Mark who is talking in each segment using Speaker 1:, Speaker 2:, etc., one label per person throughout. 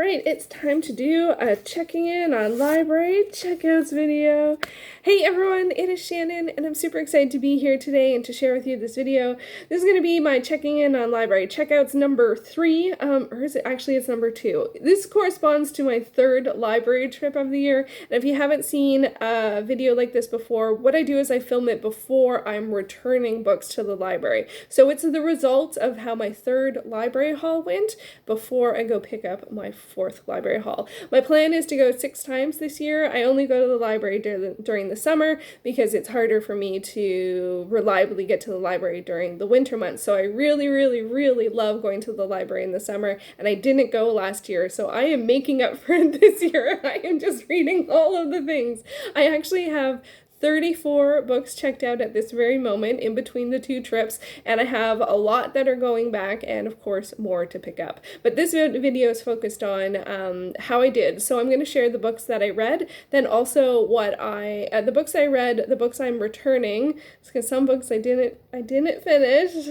Speaker 1: right, it's time to do a checking in on library checkouts video. Hey everyone, it is Shannon, and I'm super excited to be here today and to share with you this video. This is going to be my checking in on library checkouts number 3, or is it actually, it's number 2. This corresponds to my 3rd library trip of the year, and if you haven't seen a video like this before, what I do is I film it before I'm returning books to the library. So it's the result of how my 3rd library haul went before I go pick up my 4th library haul. My plan is to go 6 times this year. I only go to the library during the summer because it's harder for me to reliably get to the library during the winter months. So I really love going to the library in the summer, and I didn't go last year, so I am making up for it this year. I am just reading all of the things. I actually have 34 books checked out at this very moment in between the 2 trips, and I have a lot that are going back and of course more to pick up. But this video is focused on how I did. So I'm going to share the books that I read, then also what the books I read, the books I'm returning, because some books I didn't finish,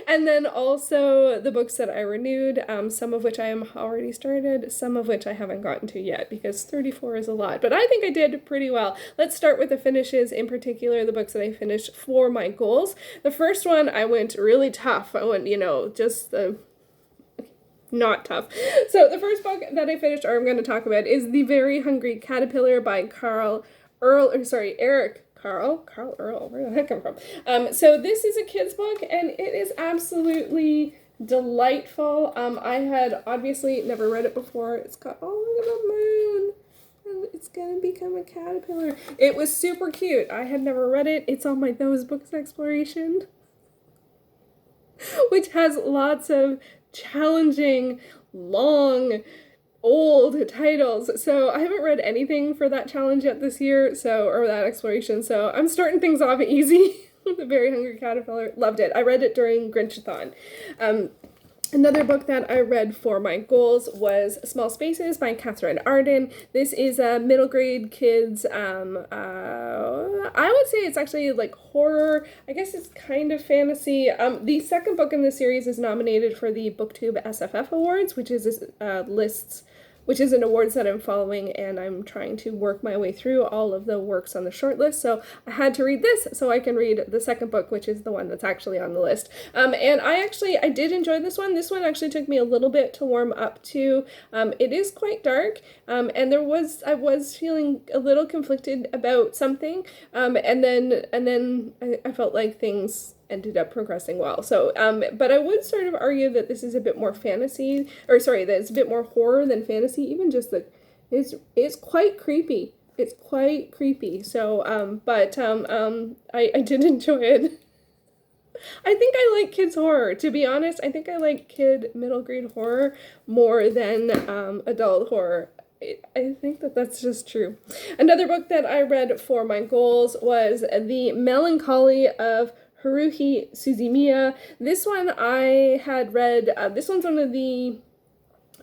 Speaker 1: and then also the books that I renewed, some of which I am already started, some of which I haven't gotten to yet, because 34 is a lot, but I think I did pretty well. Let's start with the finishes, in particular the books that I finished for my goals. The first one I went really tough. I went, just not tough. So the first book that I finished, or I'm going to talk about, is The Very Hungry Caterpillar by Eric Carle, where did that come from? So this is a kid's book, and it is absolutely delightful. I had obviously never read it before. It's got, oh, look at the moon. It's gonna become a caterpillar. It was super cute. I had never read it. It's on my Those Books exploration, which has lots of challenging, long, old titles. So I haven't read anything for that challenge yet this year, or that exploration, so I'm starting things off easy. The Very Hungry Caterpillar. Loved it. I read it during Grinchathon. Another book that I read for my goals was Small Spaces by Katherine Arden. This is a middle grade kids, I would say it's actually like horror. I guess it's kind of fantasy. The second book in the series is nominated for the BookTube SFF Awards, which is which is an awards that I'm following, and I'm trying to work my way through all of the works on the short list. So I had to read this so I can read the second book, which is the one that's actually on the list. And I did enjoy this one. This one actually took me a little bit to warm up to. It is quite dark, and I was feeling a little conflicted about something, and then I felt like things ended up progressing well. So, but I would sort of argue that this is a bit more fantasy, that it's a bit more horror than fantasy. Even just it's quite creepy. It's quite creepy. So, I did enjoy it. I think I like kids horror. To be honest, I think I like kid middle grade horror more than adult horror. I think that's just true. Another book that I read for my goals was The Melancholy of Haruhi Suzumiya. This one I had read, this one's one of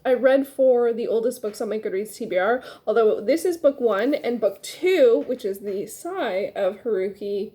Speaker 1: I read for the oldest books on my Goodreads TBR, although this is book 1, and book 2, which is the Sigh of Haruhi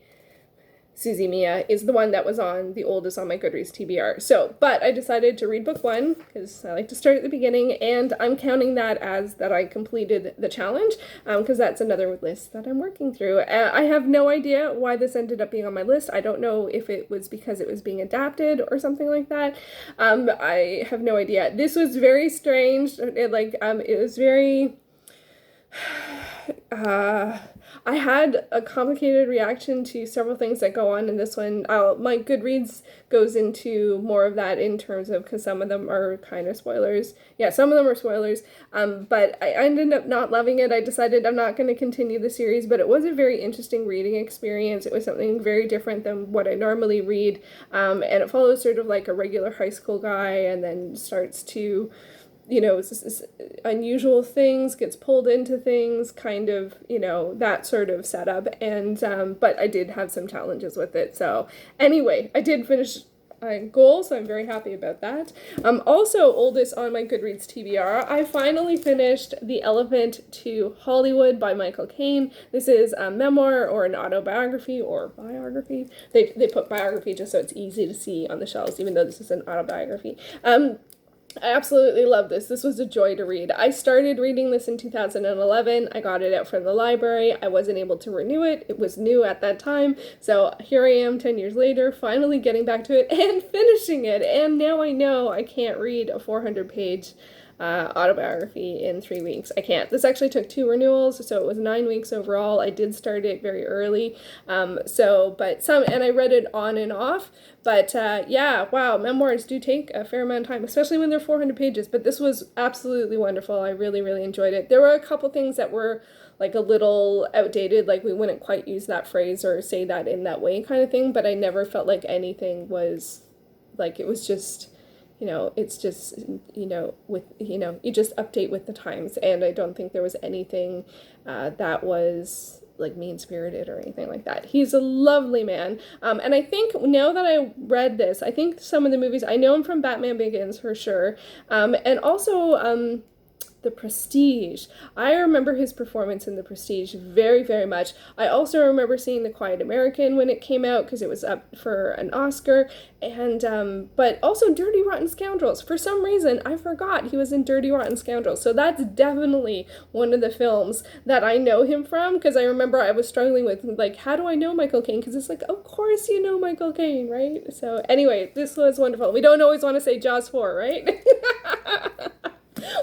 Speaker 1: Suzumiya, is the one that was on the oldest on my Goodreads TBR. So, but I decided to read book 1 because I like to start at the beginning, and I'm counting that as that I completed the challenge, because that's another list that I'm working through. I have no idea why this ended up being on my list. I don't know if it was because it was being adapted or something like that. I have no idea. This was very strange. It was very I had a complicated reaction to several things that go on in this one. My Goodreads goes into more of that in terms of, because some of them are kind of spoilers. Yeah, some of them are spoilers. But I ended up not loving it. I decided I'm not going to continue the series, but it was a very interesting reading experience. It was something very different than what I normally read. And it follows sort of like a regular high school guy, and then starts to it's unusual things, gets pulled into things, kind of, that sort of setup. And, but I did have some challenges with it. So anyway, I did finish my goal, so I'm very happy about that. Also oldest on my Goodreads TBR, I finally finished The Elephant to Hollywood by Michael Caine. This is a memoir or an autobiography or biography. They put biography just so it's easy to see on the shelves, even though this is an autobiography. I absolutely love this. This was a joy to read. I started reading this in 2011. I got it out from the library. I wasn't able to renew it. It was new at that time. So here I am 10 years later, finally getting back to it and finishing it. And now I know I can't read a 400-page autobiography in 3 weeks. I can't. This actually took 2 renewals, so it was 9 weeks overall. I did start it very early. And I read it on and off. But yeah, wow, memoirs do take a fair amount of time, especially when they're 400 pages. But this was absolutely wonderful. I really, really enjoyed it. There were a couple things that were like a little outdated, like we wouldn't quite use that phrase or say that in that way kind of thing, but I never felt like anything was, like, it was just, it's just, with, you just update with the times, and I don't think there was anything that was like mean-spirited or anything like that. He's a lovely man. And I think now that I read this, I think some of the movies, I know him from Batman Begins for sure. And also The Prestige. I remember his performance in The Prestige very, very much. I also remember seeing The Quiet American when it came out because it was up for an Oscar. And but also Dirty Rotten Scoundrels. For some reason, I forgot he was in Dirty Rotten Scoundrels. So that's definitely one of the films that I know him from, because I remember I was struggling with, like, how do I know Michael Caine? Because it's like, of course you know Michael Caine, right? So anyway, this was wonderful. We don't always want to say Jaws 4, right?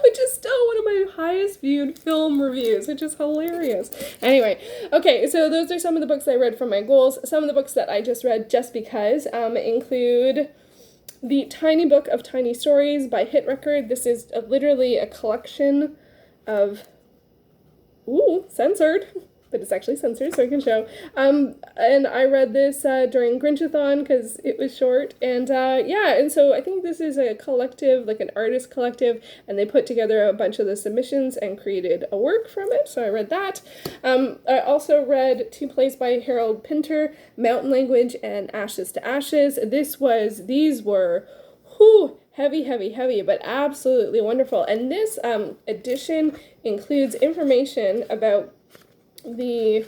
Speaker 1: Which is still one of my highest viewed film reviews, which is hilarious. Anyway, okay, so those are some of the books I read from my goals. Some of the books that I just read just because include The Tiny Book of Tiny Stories by HitRECord. This is literally a collection of, censored, but it's actually censored, so I can show. And I read this during Grinchathon because it was short. And and so I think this is a collective, like an artist collective, and they put together a bunch of the submissions and created a work from it. So I read that. I also read 2 plays by Harold Pinter, Mountain Language and Ashes to Ashes. These were, heavy, but absolutely wonderful. And this edition includes information about the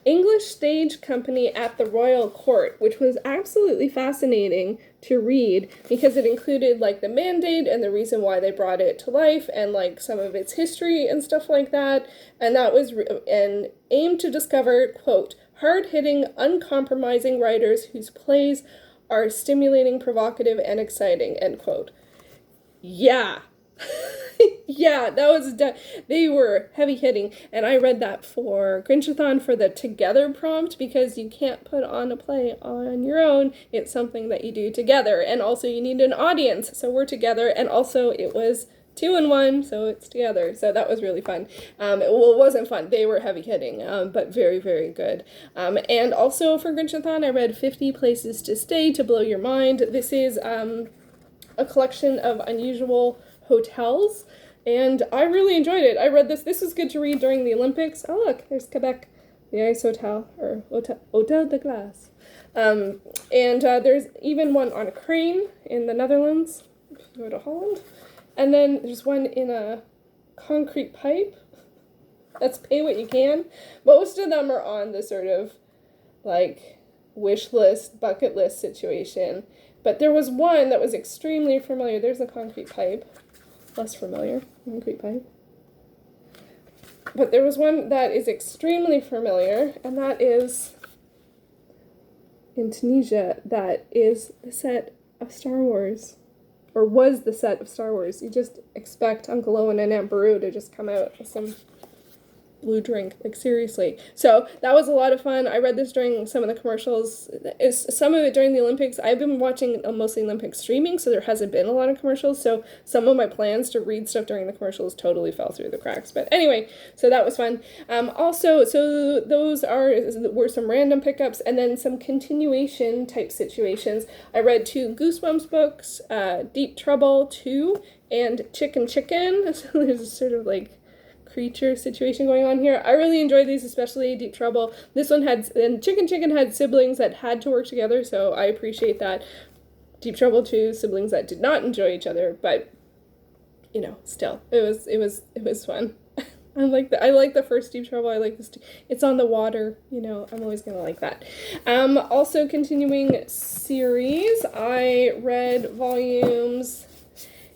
Speaker 1: English stage company at the royal court, which was absolutely fascinating to read because it included like the mandate and the reason why they brought it to life and like some of its history and stuff like that. And that was and aimed to discover, quote, hard-hitting, uncompromising writers whose plays are stimulating, provocative, and exciting, end quote. Yeah. Yeah, they were heavy hitting, and I read that for Grinchathon for the together prompt because you can't put on a play on your own. It's something that you do together, and also you need an audience, so we're together, and also it was 2 in 1, so it's together, so that was really fun. It wasn't fun, they were heavy hitting, but very, very good. And also for Grinchathon, I read 50 Places to Stay to Blow Your Mind. This is a collection of unusual hotels, and I really enjoyed it. I read this. This was good to read during the Olympics. Oh, look, there's Quebec, the Ice Hotel, or Hotel de Glace. And there's even one on a crane in the Netherlands, if you go to Holland. And then there's one in a concrete pipe. That's pay what you can. Most of them are on the sort of, like, wish list, bucket list situation. But there was one that was extremely familiar. There's a concrete pipe. Less familiar, concrete pipe. But there was one that is extremely familiar, and that is in Tunisia. That is the set of Star Wars. Or was the set of Star Wars. You just expect Uncle Owen and Aunt Beru to just come out with some blue drink, like seriously. So that was a lot of fun. I read this during some of the commercials. Some of it during the Olympics. I've been watching mostly Olympic streaming, so there hasn't been a lot of commercials, so some of my plans to read stuff during the commercials totally fell through the cracks. But anyway, so that was fun. Also, so those were some random pickups, and then some continuation type situations. I read 2 Goosebumps books, Deep Trouble 2 and Chicken. So there's a sort of like creature situation going on here. I really enjoyed these, especially Deep Trouble. This one and Chicken had siblings that had to work together, so I appreciate that. Deep Trouble 2, siblings that did not enjoy each other, but still, it was fun. I like the first Deep Trouble. I like this. It's on the water. I'm always gonna like that. Also, continuing series, I read volumes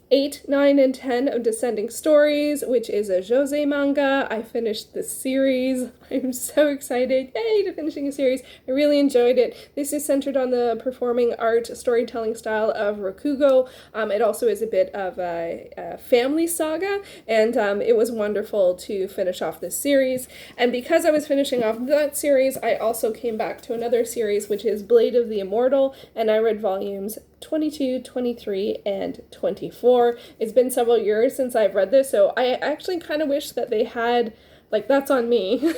Speaker 1: 8, 9, and 10 of Descending Stories, which is a josei manga. I finished the series. I'm so excited. Yay, to finishing a series. I really enjoyed it. This is centered on the performing art storytelling style of Rakugo. It also is a bit of a family saga, and it was wonderful to finish off this series. And because I was finishing off that series, I also came back to another series, which is Blade of the Immortal, and I read volumes 22, 23, and 24. It's been several years since I've read this, so I actually kind of wish that they had, like, that's on me,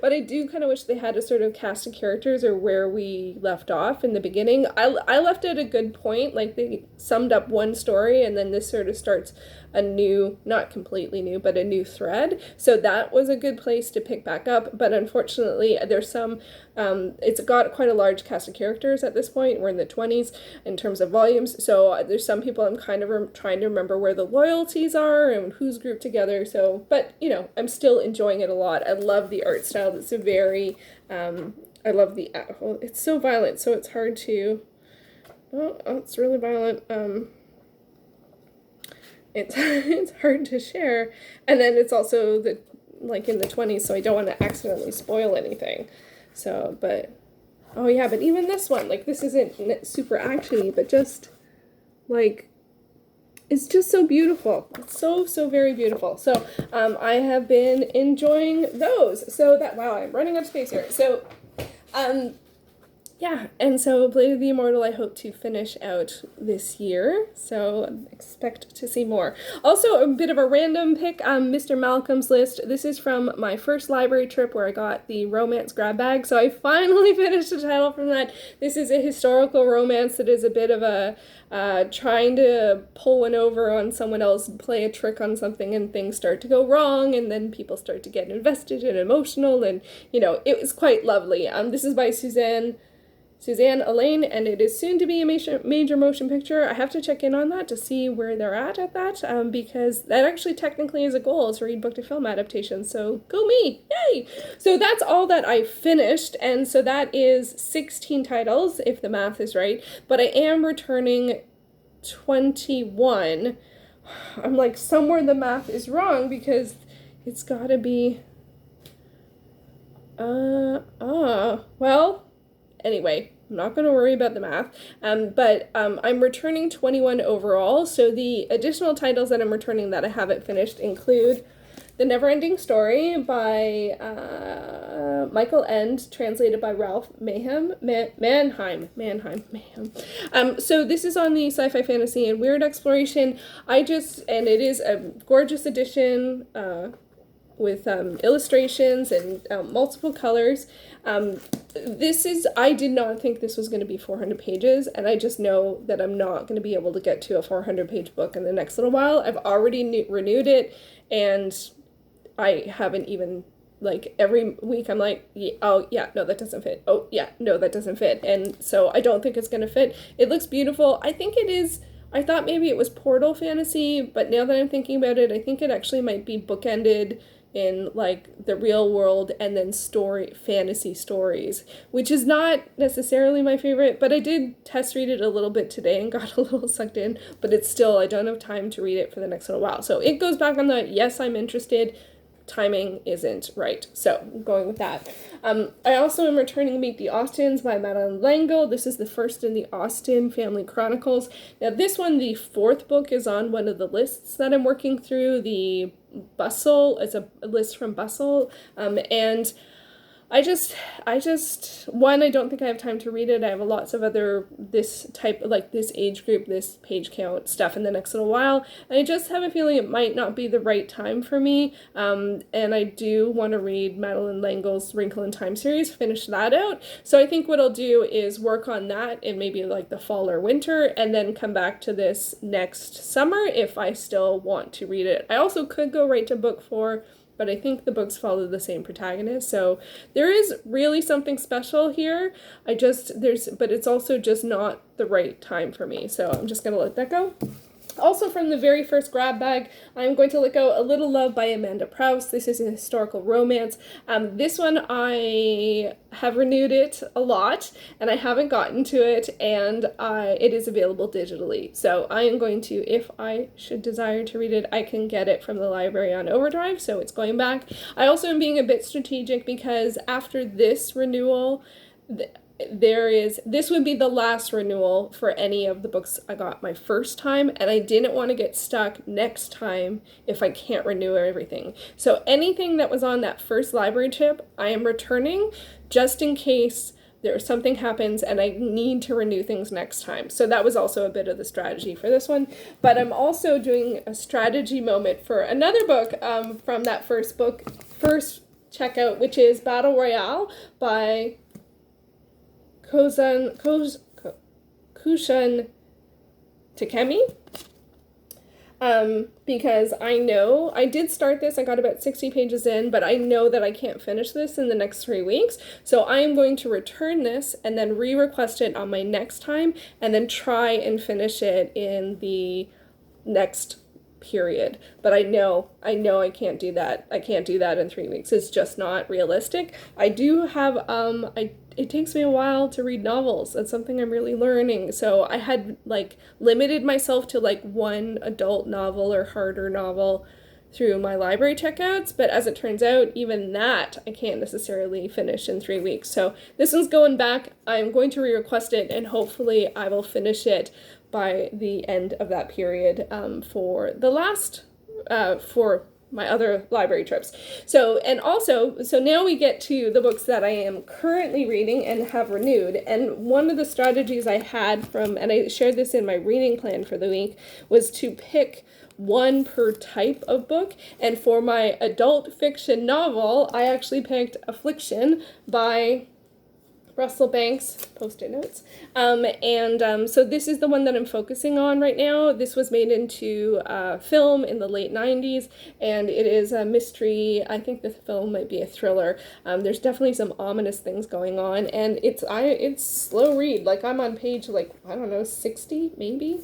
Speaker 1: but I do kind of wish they had a sort of cast of characters or where we left off in the beginning. I left at a good point, like they summed up one story and then this sort of starts a new, not completely new, but a new thread. So that was a good place to pick back up, but unfortunately there's some, it's got quite a large cast of characters at this point. We're in the 20s in terms of volumes, so there's some people I'm kind of trying to remember where the loyalties are and who's grouped together, so, but, you know, I'm still enjoying it a lot. I love the art style. It's a very, I love the, well, it's so violent, so it's hard to, oh, it's really violent, it's hard to share, and then it's also the, like, in the 20s, so I don't want to accidentally spoil anything, so, but, oh yeah, but even this one, like, this isn't super actiony, but just, like, it's just so beautiful. It's so, so very beautiful. So, I have been enjoying those. So that, wow, I'm running out of space here. So, yeah, and so Blade of the Immortal I hope to finish out this year, so expect to see more. Also, a bit of a random pick, Mr. Malcolm's List. This is from my first library trip where I got the romance grab bag, so I finally finished a title from that. This is a historical romance that is a bit of a trying to pull one over on someone else, play a trick on something, and things start to go wrong, and then people start to get invested and emotional, and, you know, it was quite lovely. This is by Suzanne Elaine, and it is soon to be a major motion picture. I have to check in on that to see where they're at that, because that actually technically is a goal, is to read book to film adaptations, so go me, yay! So that's all that I finished, and so that is 16 titles, if the math is right, but I am returning 21. I'm like, somewhere the math is wrong, because it's gotta be, well, anyway, I'm not going to worry about the math, but I'm returning 21 overall, so the additional titles that I'm returning that I haven't finished include The Neverending Story by Michael End, translated by Ralph Mannheim. So this is on the sci-fi, fantasy, and weird exploration. And it is a gorgeous edition, with illustrations and multiple colors. I did not think this was going to be 400 pages, and I just know that I'm not going to be able to get to a 400-page book in the next little while. I've already renewed it, and I haven't even, like, every week I'm like, oh, yeah, no, that doesn't fit. Oh, yeah, no, that doesn't fit. And so I don't think it's going to fit. It looks beautiful. I think it is. I thought maybe it was portal fantasy, but now that I'm thinking about it, I think it actually might be bookended in, like, the real world and then fantasy stories, which is not necessarily my favorite, but I did test read it a little bit today and got a little sucked in, but it's still, I don't have time to read it for the next little while. So it goes back on the, yes, I'm interested, timing isn't right. So I'm going with that. I also am returning Meet the Austins by Madeline L'Engle. This is the first in the Austen Family Chronicles. Now this one, the fourth book, is on one of the lists that I'm working through. The Bustle, it's a list from Bustle, and I just, one, I don't think I have time to read it. I have lots of other, this type, like this age group, this page count stuff in the next little while. And I just have a feeling it might not be the right time for me. And I do want to read Madeline L'Engle's Wrinkle in Time series, finish that out. So I think what I'll do is work on that in maybe like the fall or winter, and then come back to this next summer if I still want to read it. I also could go right to book 4, but I think the books follow the same protagonist, so there is really something special here. But it's also just not the right time for me, so I'm just gonna let that go. Also from the very first grab bag, I'm going to let go A Little Love by Amanda Prowse. This is a historical romance. This one, I have renewed it a lot, and I haven't gotten to it, and it is available digitally. So I am going to, if I should desire to read it, I can get it from the library on Overdrive, so it's going back. I also am being a bit strategic because after this renewal, this would be the last renewal for any of the books I got my first time, and I didn't want to get stuck next time if I can't renew everything. So anything that was on that first library trip, I am returning just in case something happens and I need to renew things next time. So that was also a bit of the strategy for this one. But I'm also doing a strategy moment for another book from that first checkout, which is Battle Royale by Kushan Takemi. Because I know I did start this, I got about 60 pages in, but I know that I can't finish this in the next 3 weeks. So I am going to return this and then re-request it on my next time and then try and finish it in the next period. But I know I can't do that. I can't do that in 3 weeks. It's just not realistic. I do have, it takes me a while to read novels. That's something I'm really learning. So I had limited myself to one adult novel or harder novel through my library checkouts, but as it turns out, even that I can't necessarily finish in 3 weeks. So this one's going back. I'm going to re-request it, and hopefully I will finish it by the end of that period for my other library trips. So now we get to the books that I am currently reading and have renewed. And one of the strategies I had and I shared this in my reading plan for the week, was to pick one per type of book. And for my adult fiction novel, I actually picked Affliction by Russell Banks, Post-it notes. So this is the one that I'm focusing on right now. This was made into film in the late 90s, and it is a mystery. I think the film might be a thriller. There's definitely some ominous things going on, and it's slow read. I'm on page 60, maybe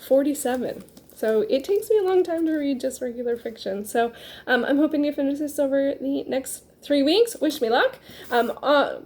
Speaker 1: 47. So it takes me a long time to read just regular fiction. So I'm hoping to finish this over the next 3 weeks. Wish me luck.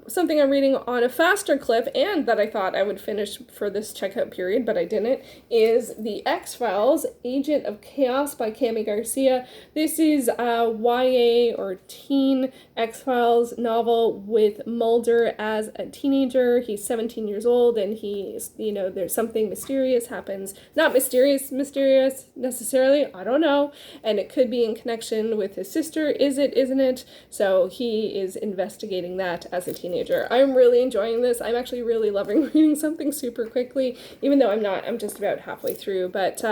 Speaker 1: Something I'm reading on a faster clip, and that I thought I would finish for this checkout period, but I didn't, is The X-Files, Agent of Chaos by Cami Garcia. This is a YA or teen X-Files novel with Mulder as a teenager. He's 17 years old, and he's, there's something mysterious happens. Not mysterious necessarily, I don't know. And it could be in connection with his sister. Is it, isn't it? So he is investigating that as a teenager. I'm really enjoying this. I'm actually really loving reading something super quickly, even though I'm just about halfway through. But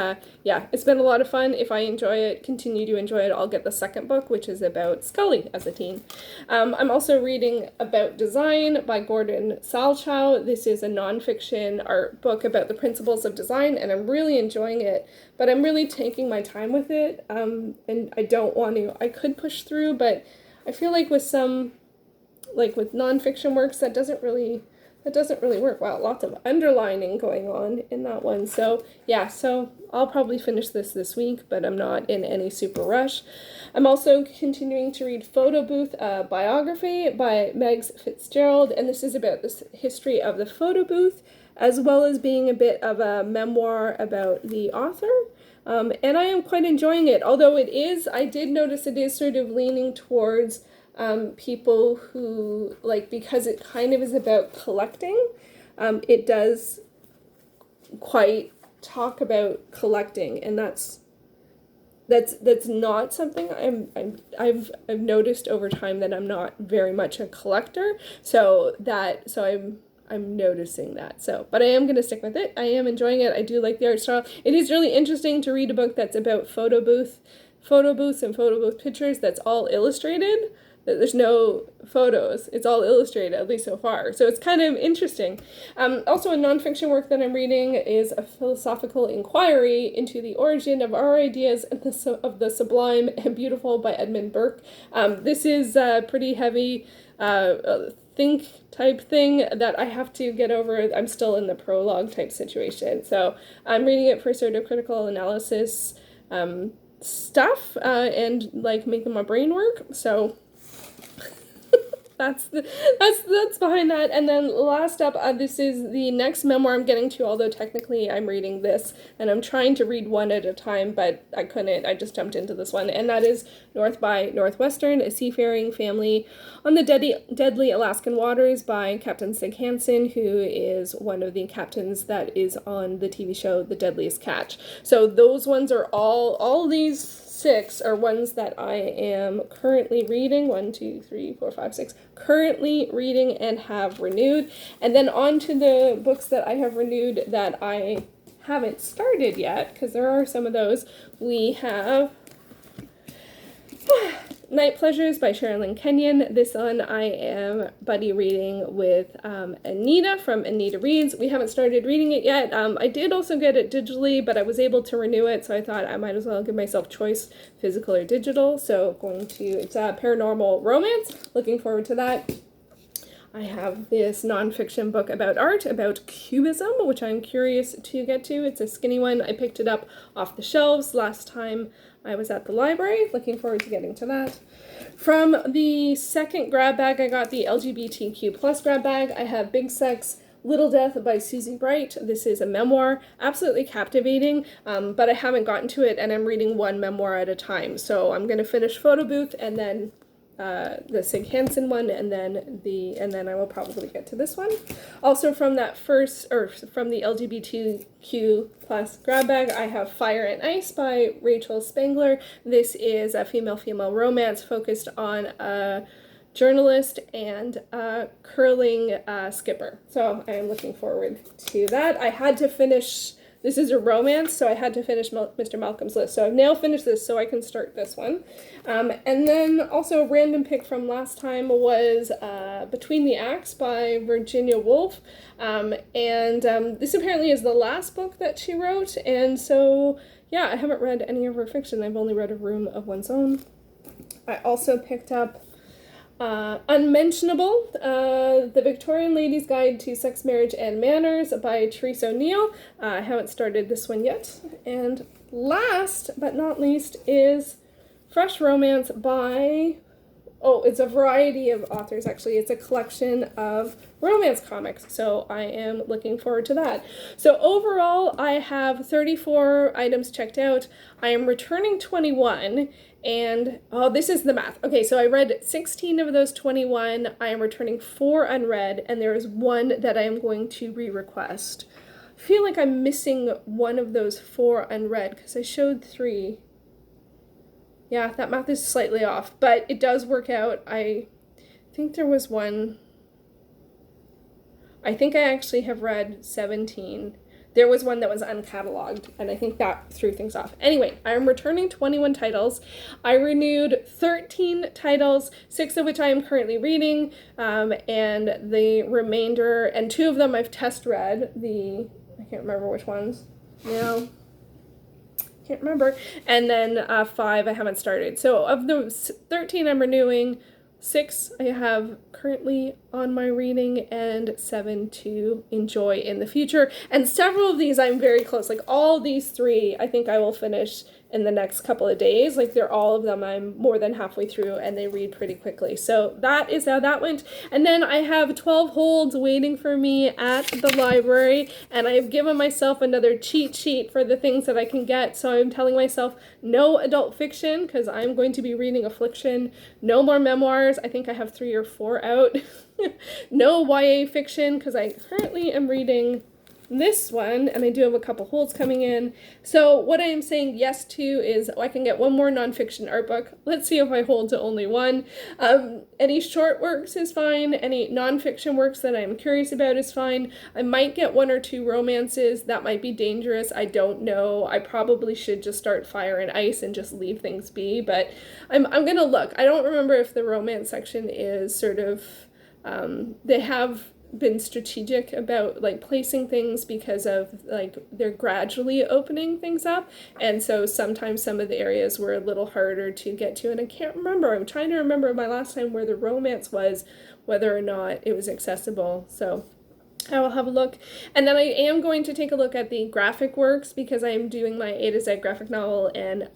Speaker 1: yeah, it's been a lot of fun. If I continue to enjoy it, I'll get the second book, which is about Scully as a teen. I'm also reading About Design by Gordon Salchow. This is a nonfiction art book about the principles of design, and I'm really enjoying it, but I'm really taking my time with it. And I could push through, but I feel like with nonfiction works, that doesn't really work. Wow, lots of underlining going on in that one. So yeah, I'll probably finish this week, but I'm not in any super rush. I'm also continuing to read Photo Booth, a biography by Megs Fitzgerald, and this is about the history of the photo booth, as well as being a bit of a memoir about the author. And I am quite enjoying it, although I did notice it is sort of leaning towards people who, because it kind of is about collecting, it does quite talk about collecting, and that's not something I've noticed over time, that I'm not very much a collector, so I'm noticing that. But I am going to stick with it. I am enjoying it. I do like the art style. It is really interesting to read a book that's about photo booths and photo booth pictures that's all illustrated. there's no photos. It's all illustrated, at least so far. So it's kind of interesting. Also, a nonfiction work that I'm reading is a philosophical inquiry into the origin of our ideas and of the sublime and beautiful by Edmund Burke. This is a pretty heavy think type thing that I have to get over. I'm still in the prologue type situation. So I'm reading it for sort of critical analysis stuff and like making my brain work. So that's behind that. And then last up, this is the next memoir I'm getting to, although technically I'm reading this and I'm trying to read one at a time, but I couldn't. I just jumped into this one, and that is North by Northwestern, a seafaring family on the deadly Alaskan waters by Captain Sigh, who is one of the captains that is on the TV show The Deadliest Catch. So those ones are all these 6 are ones that I am currently reading. 1, 2, 3, 4, 5, 6. Currently reading and have renewed. And then on to the books that I have renewed that I haven't started yet, because there are some of those. We have Night Pleasures by Sherilyn Kenyon. This one I am buddy reading with Anita from Anita Reads. We haven't started reading it yet. I did also get it digitally, but I was able to renew it, so I thought I might as well give myself choice, physical or digital. So it's a paranormal romance. Looking forward to that. I have this nonfiction book about art, about cubism, which I'm curious to get to. It's a skinny one. I picked it up off the shelves last time I was at the library. Looking forward to getting to that. From the second grab bag, I got the LGBTQ plus grab bag. I have Big Sex, Little Death by Susie Bright. This is a memoir, absolutely captivating, but I haven't gotten to it, and I'm reading one memoir at a time. So I'm going to finish Photo Booth and then the Sigh one, and then I will probably get to this one. Also from the LGBTQ plus grab bag, I have Fire and Ice by Rachel Spangler. This is a female romance focused on a journalist and a curling skipper. So I am looking forward to that. I had to finish. This is a romance, so I had to finish Mr. Malcolm's List. So I've now finished this, so I can start this one. And then also a random pick from last time was Between the Acts by Virginia Woolf. This apparently is the last book that she wrote. And so, yeah, I haven't read any of her fiction. I've only read A Room of One's Own. I also picked up Unmentionable, The Victorian Lady's Guide to Sex, Marriage, and Manners by Therese O'Neill. I haven't started this one yet. And last but not least is Fresh Romance by, it's a variety of authors actually. It's a collection of romance comics, so I am looking forward to that. So overall, I have 34 items checked out. I am returning 21. And, this is the math. Okay, so I read 16 of those 21. I am returning 4 unread, and there is 1 that I am going to re-request. I feel like I'm missing one of those 4 unread, because I showed 3. Yeah, that math is slightly off, but it does work out. I think there was one. I think I actually have read 17. There was one that was uncatalogued, and I think that threw things off. Anyway, I am returning 21 titles. I renewed 13 titles, 6 of which I am currently reading, and the remainder, and 2 of them I've test read. I can't remember which ones. Can't remember. And then 5 I haven't started. So of those 13 I'm renewing, 6 I have currently on my reading, and 7 to enjoy in the future. And several of these I'm very close. Like all these 3, I think I will finish in the next couple of days. Like they're all of them I'm more than halfway through, and they read pretty quickly. So that is how that went. And then I have 12 holds waiting for me at the library, and I have given myself another cheat sheet for the things that I can get. So I'm telling myself no adult fiction, because I'm going to be reading Affliction. No more memoirs. I think I have 3 or 4 out. No YA fiction, because I currently am reading this one, and I do have a couple holds coming in. So what I am saying yes to is I can get one more nonfiction art book. Let's see if I hold to only one. Any short works is fine. Any nonfiction works that I'm curious about is fine. I might get 1 or 2 romances. That might be dangerous. I don't know. I probably should just start Fire and Ice and just leave things be, but I'm gonna look. I don't remember if the romance section is sort of, they have been strategic about like placing things because of like they're gradually opening things up, and so sometimes some of the areas were a little harder to get to, and I can't remember. I'm trying to remember my last time where the romance was, whether or not it was accessible. So I will have a look. And then I am going to take a look at the graphic works because I am doing my A to Z graphic novel and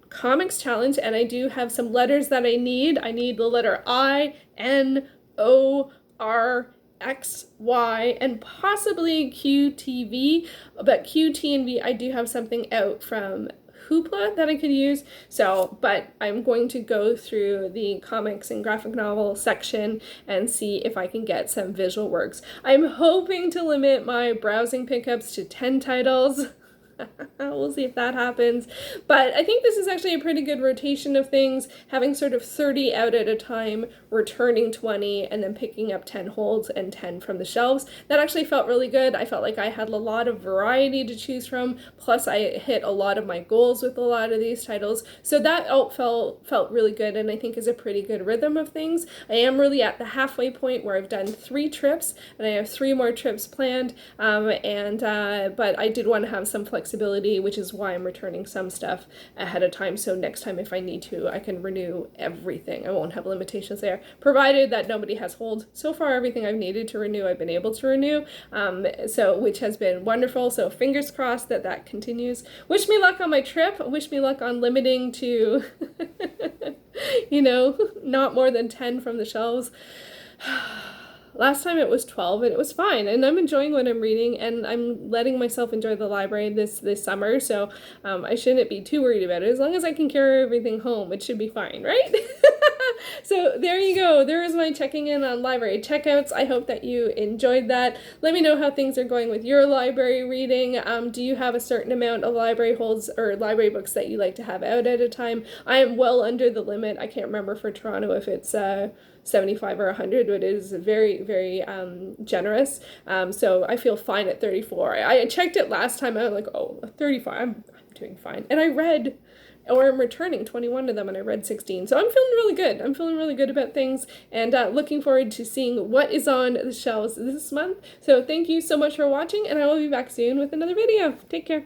Speaker 1: comics challenge, and I do have some letters that I need. I need the letter I, N, O, R, X, Y, and possibly Q, T, V, but Q, T, and V, I do have something out from Hoopla that I could use. So, but I'm going to go through the comics and graphic novel section and see if I can get some visual works. I'm hoping to limit my browsing pickups to 10 titles. We'll see if that happens. But I think this is actually a pretty good rotation of things, having sort of 30 out at a time, returning 20, and then picking up 10 holds and 10 from the shelves. That actually felt really good. I felt like I had a lot of variety to choose from, plus I hit a lot of my goals with a lot of these titles. So that felt really good, and I think is a pretty good rhythm of things. I am really at the halfway point where I've done 3 trips, and I have 3 more trips planned, but I did want to have some flexibility, which is why I'm returning some stuff ahead of time, so next time if I need to, I can renew everything. I won't have limitations there, provided that nobody has hold. So far, everything I've needed to renew, I've been able to renew, which has been wonderful, so fingers crossed that that continues. Wish me luck on my trip, wish me luck on limiting to, not more than 10 from the shelves. Last time it was 12 and it was fine, and I'm enjoying what I'm reading, and I'm letting myself enjoy the library this summer, so I shouldn't be too worried about it. As long as I can carry everything home, it should be fine, right? So there you go. There is my checking in on library checkouts. I hope that you enjoyed that. Let me know how things are going with your library reading. Do you have a certain amount of library holds or library books that you like to have out at a time? I am well under the limit. I can't remember for Toronto if it's 75 or 100, but it is very, very generous. So I feel fine at 34. I checked it last time. I was like, oh, 35, I'm doing fine. And I read, or I'm returning 21 of them, and I read 16. So I'm feeling really good. I'm feeling really good about things, and looking forward to seeing what is on the shelves this month. So thank you so much for watching, and I will be back soon with another video. Take care.